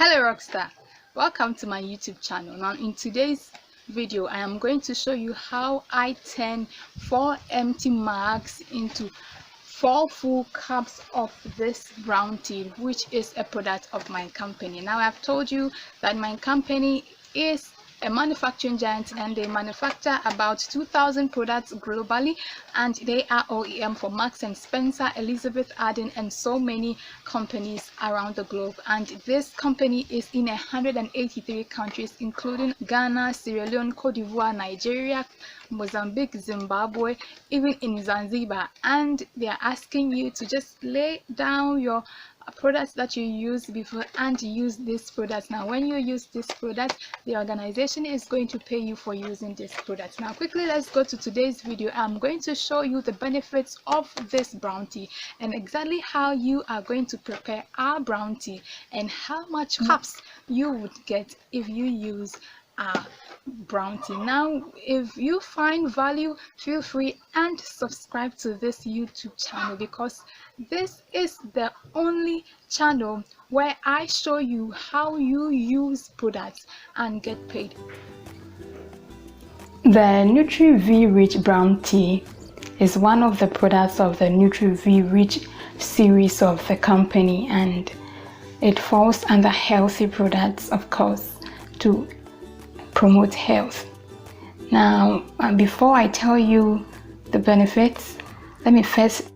Hello Rockstar, welcome to my YouTube channel. Now in today's video I am going to show you how I turn 4 empty mugs into 4 full cups of this brown tea, which is a product of my company. Now I've told you that my company is a manufacturing giant and they manufacture about 2,000 products globally, and they are OEM for Marks and Spencer, Elizabeth Arden, and so many companies around the globe. And this company is in 183 countries, including Ghana, Sierra Leone, Cote d'Ivoire, Nigeria, Mozambique, Zimbabwe, even in Zanzibar. And they are asking you to just lay down your products that you use before and use this product. Now when you use this product, the organization is going to pay you for using this product. Now quickly, let's go to today's video. I'm going to show you the benefits of this brown tea and exactly how you are going to prepare our brown tea and how much cups you would get if you use our brown tea. Now if you find value, feel free and subscribe to this YouTube channel, because this is the only channel where I show you how you use products and get paid. The NutriVRich brown tea is one of the products of the NutriVRich series of the company, and it falls under healthy products, of course, to promote health. Now before I tell you the benefits, let me first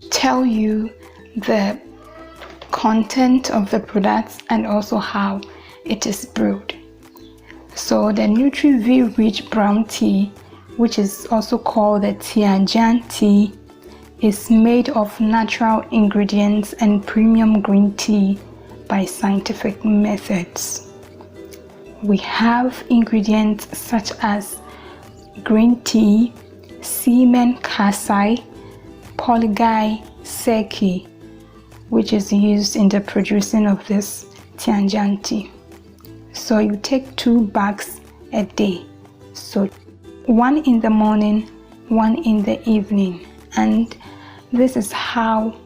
tell you the content of the products and also how it is brewed. So the NutriVRich brown tea, which is also called the Tianjiang tea, is made of natural ingredients and premium green tea by scientific methods. We have ingredients such as green tea, semen kasai, polygai seki, which is used in the producing of this Tianjiang tea. So you take 2 bags a day, so 1 in the morning, 1 in the evening, and this is how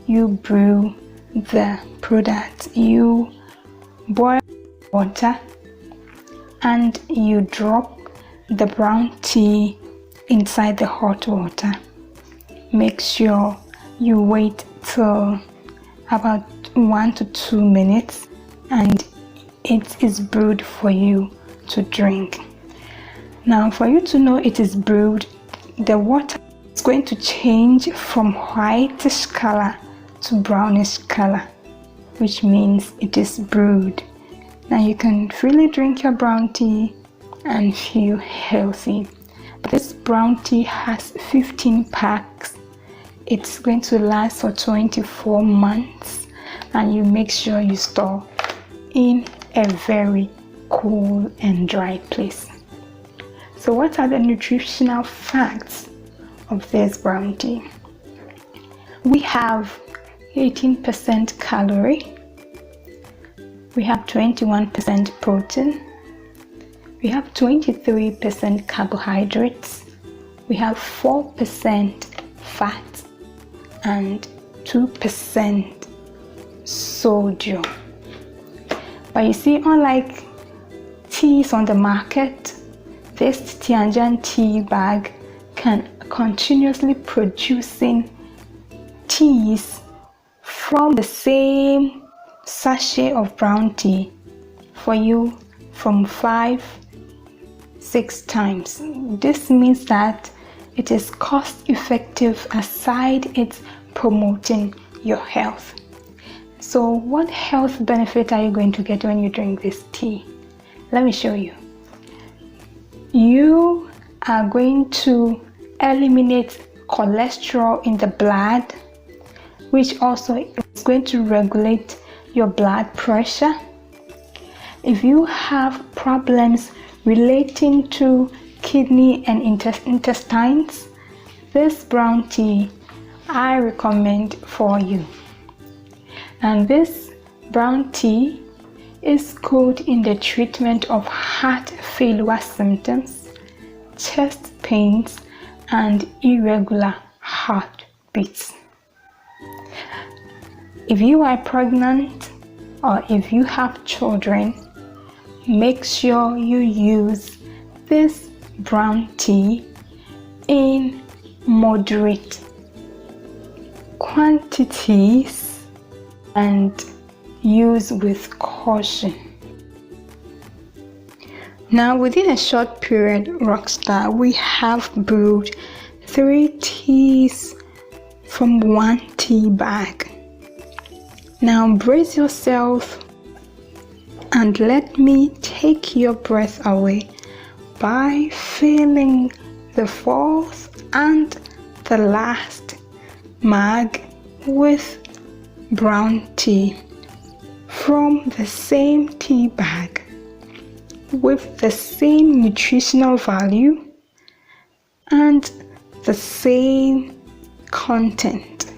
you brew the product. You boil water and you drop the brown tea inside the hot water. Make sure you wait till about 1 to 2 minutes and it is brewed for you to drink. Now for you to know it is brewed, the water is going to change from whitish color to brownish color, which means it is brewed. Now you can freely drink your brown tea and feel healthy. This brown tea has 15 packs. It's going to last for 24 months, and you make sure you store in a very cool and dry place. So what are the nutritional facts of this brown tea? We have 18% calorie. We have 21% protein, we have 23% carbohydrates, we have 4% fat, and 2% sodium. But you see, unlike teas on the market, this Tianjiang tea bag can continuously producing teas from the same sachet of brown tea for you from 5-6 times. This means that it is cost effective, aside it's promoting your health. So what health benefit are you going to get when you drink this tea? Let me show you. You are going to eliminate cholesterol in the blood, which also is going to regulate your blood pressure. If you have problems relating to kidney and intestines, this brown tea I recommend for you. And this brown tea is good in the treatment of heart failure symptoms, chest pains, and irregular heartbeats. If you are pregnant or if you have children, make sure you use this brown tea in moderate quantities and use with caution. Now, within a short period, Rockstar, we have brewed 3 teas from 1 tea bag. Now brace yourself and let me take your breath away by filling the 4th and the last mug with brown tea from the same tea bag with the same nutritional value and the same content.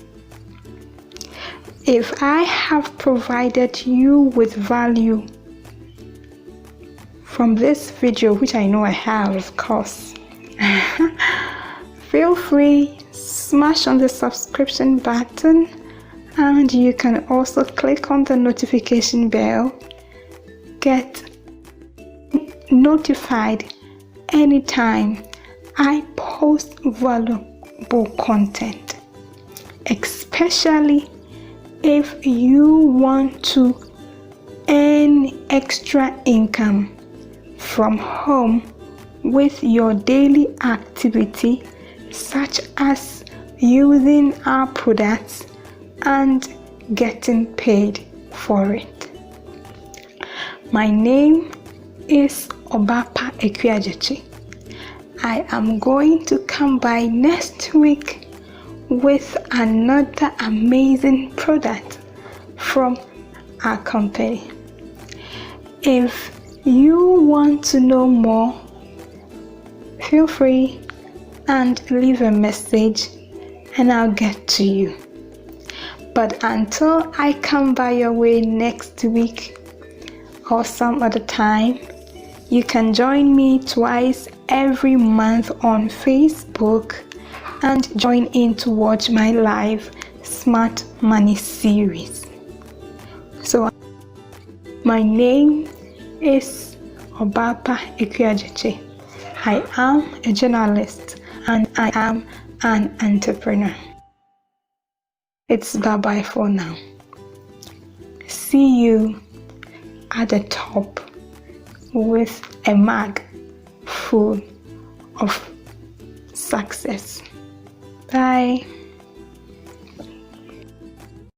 If I have provided you with value from this video, which I know I have, of course, feel free, smash on the subscription button, and you can also click on the notification bell. Get notified anytime I post valuable content, especially if you want to earn extra income from home with your daily activity, such as using our products and getting paid for it. My name is Obapa Ekwiajechi. I am going to come by next week with another amazing product from our company. If you want to know more, feel free and leave a message and I'll get to you. But until I come by your way next week or some other time, you can join me twice every month on Facebook and join in to watch my live Smart Money series. So my name is Obapa Ekwiajechi. I am a journalist and I am an entrepreneur. It's bye-bye for now. See you at the top with a mug full of success. Bye.